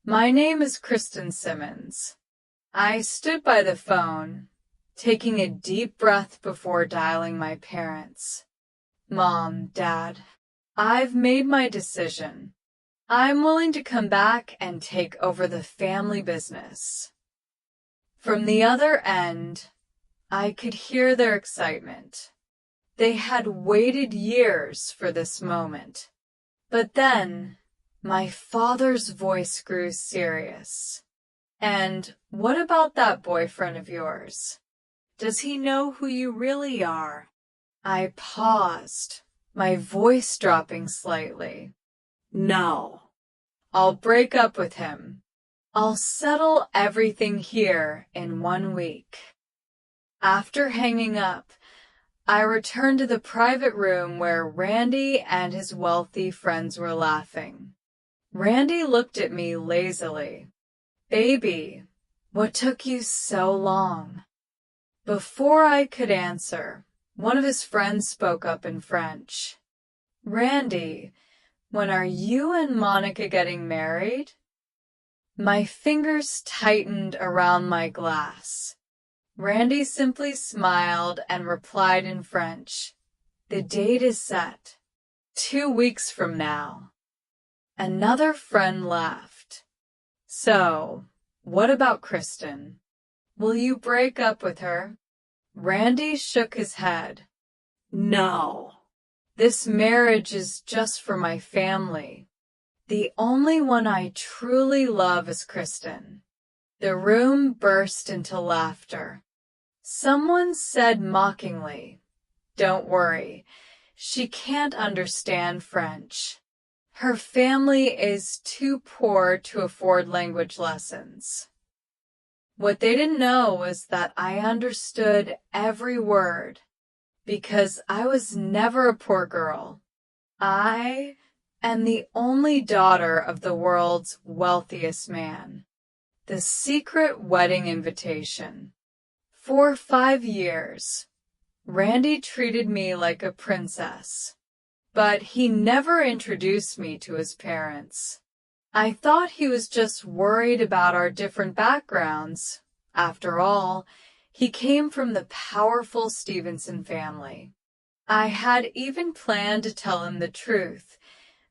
My name is Kristen Simmons. I stood by the phone, taking a deep breath before dialing my parents. Mom, Dad, I've made my decision. I'm willing to come back and take over the family business. From the other end, I could hear their excitement. They had waited years for this moment. But then, my father's voice grew serious. And what about that boyfriend of yours? Does he know who you really are? I paused, my voice dropping slightly. No. I'll break up with him. I'll settle everything here in 1 week. After hanging up, I returned to the private room where Randy and his wealthy friends were laughing. Randy looked at me lazily. Baby, what took you so long? Before I could answer, one of his friends spoke up in French. Randy, when are you and Monica getting married? My fingers tightened around my glass. Randy simply smiled and replied in French, The date is set. 2 weeks from now. Another friend laughed. So, what about Kristen? Will you break up with her? Randy shook his head. No. This marriage is just for my family. The only one I truly love is Kristen. The room burst into laughter. Someone said mockingly, Don't worry, she can't understand French. Her family is too poor to afford language lessons. What they didn't know was that I understood every word, because I was never a poor girl. I am the only daughter of the world's wealthiest man. The secret wedding invitation. For 5 years, Randy treated me like a princess, but he never introduced me to his parents. I thought he was just worried about our different backgrounds. After all, he came from the powerful Stevenson family. I had even planned to tell him the truth,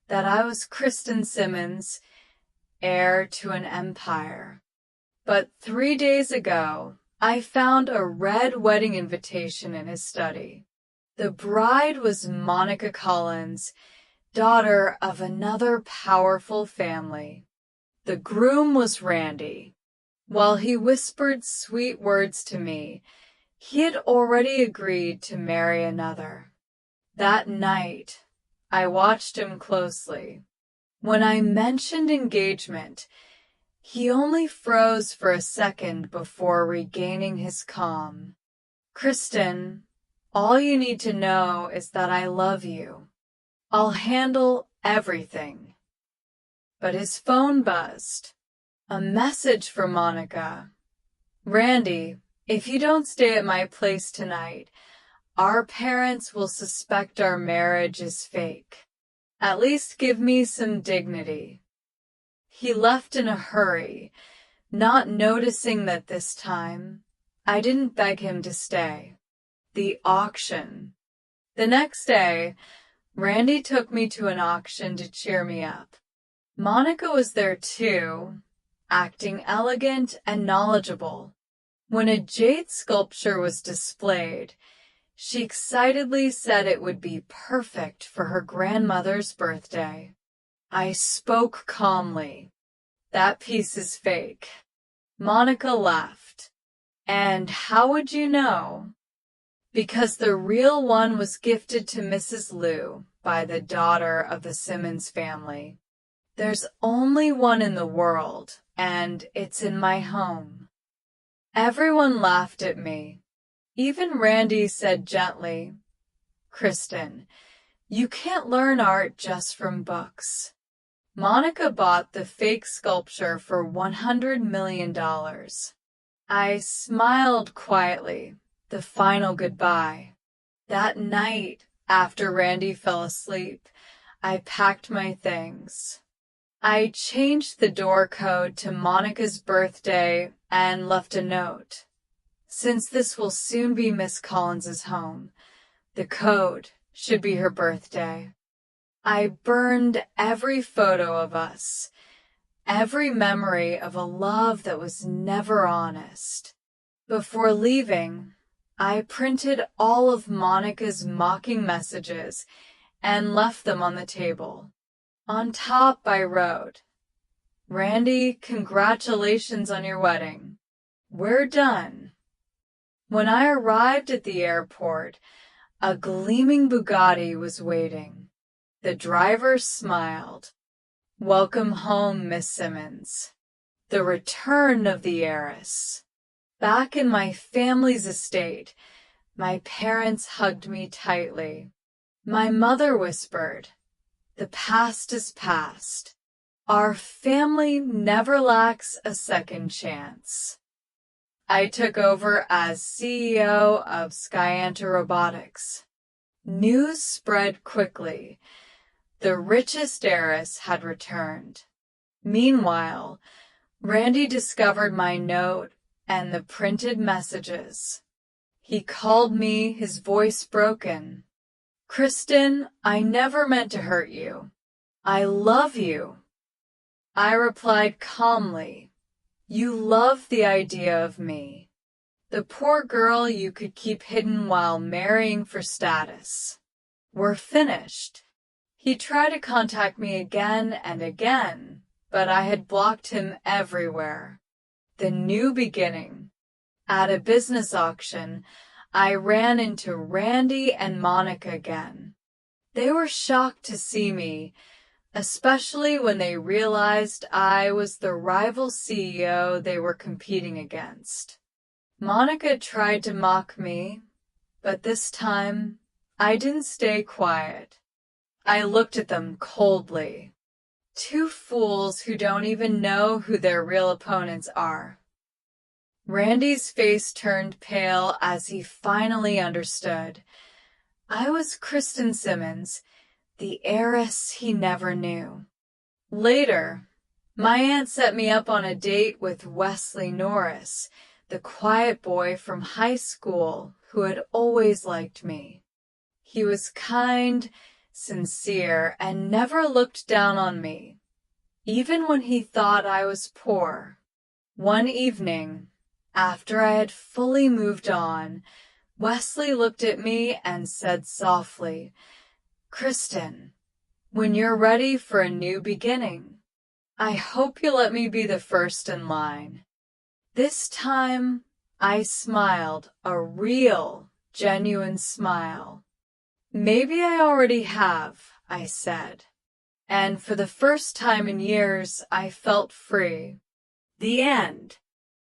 that I was Kristen Simmons, heir to an empire. But 3 days ago, I found a red wedding invitation in his study. The bride was Monica Collins, daughter of another powerful family. The groom was Randy. While he whispered sweet words to me, he had already agreed to marry another. That night, I watched him closely. When I mentioned engagement, he only froze for a second before regaining his calm. Kristen, all you need to know is that I love you. I'll handle everything. But his phone buzzed. A message from Monica. Randy, if you don't stay at my place tonight, our parents will suspect our marriage is fake. At least give me some dignity. He left in a hurry, not noticing that this time I didn't beg him to stay. The auction. The next day, Randy took me to an auction to cheer me up. Monica was there too, acting elegant and knowledgeable. When a jade sculpture was displayed, she excitedly said it would be perfect for her grandmother's birthday. I spoke calmly. That piece is fake. Monica laughed. And how would you know? Because the real one was gifted to Mrs. Liu by the daughter of the Simmons family. There's only one in the world, and it's in my home. Everyone laughed at me. Even Randy said gently, Kristen, you can't learn art just from books. Monica bought the fake sculpture for $100 million. I smiled quietly, the final goodbye. That night, after Randy fell asleep, I packed my things. I changed the door code to Monica's birthday and left a note. Since this will soon be Miss Collins's home, the code should be her birthday. I burned every photo of us, every memory of a love that was never honest. Before leaving, I printed all of Monica's mocking messages and left them on the table. On top I wrote, "Randy, congratulations on your wedding. We're done." When I arrived at the airport, a gleaming Bugatti was waiting. The driver smiled. "Welcome home, Miss Simmons. The return of the heiress." Back in my family's estate, my parents hugged me tightly. My mother whispered, "The past is past. Our family never lacks a second chance." I took over as CEO of Skyanta Robotics. News spread quickly. The richest heiress had returned. Meanwhile, Randy discovered my note and the printed messages. He called me, his voice broken. "Kristen, I never meant to hurt you. I love you." I replied calmly, "You love the idea of me. The poor girl you could keep hidden while marrying for status. We're finished." He tried to contact me again and again, but I had blocked him everywhere. The new beginning. At a business auction, I ran into Randy and Monica again. They were shocked to see me, especially when they realized I was the rival CEO they were competing against. Monica tried to mock me, but this time I didn't stay quiet. I looked at them coldly. Two fools who don't even know who their real opponents are. Randy's face turned pale as he finally understood. I was Kristen Simmons, the heiress he never knew. Later, my aunt set me up on a date with Wesley Norris, the quiet boy from high school who had always liked me. He was kind, sincere, and never looked down on me, even when he thought I was poor. One evening, after I had fully moved on, Wesley looked at me and said softly, "Kristen, when you're ready for a new beginning, I hope you'll let me be the first in line." This time, I smiled, a real, genuine smile. "Maybe I already have," I said. And for the first time in years, I felt free. The end.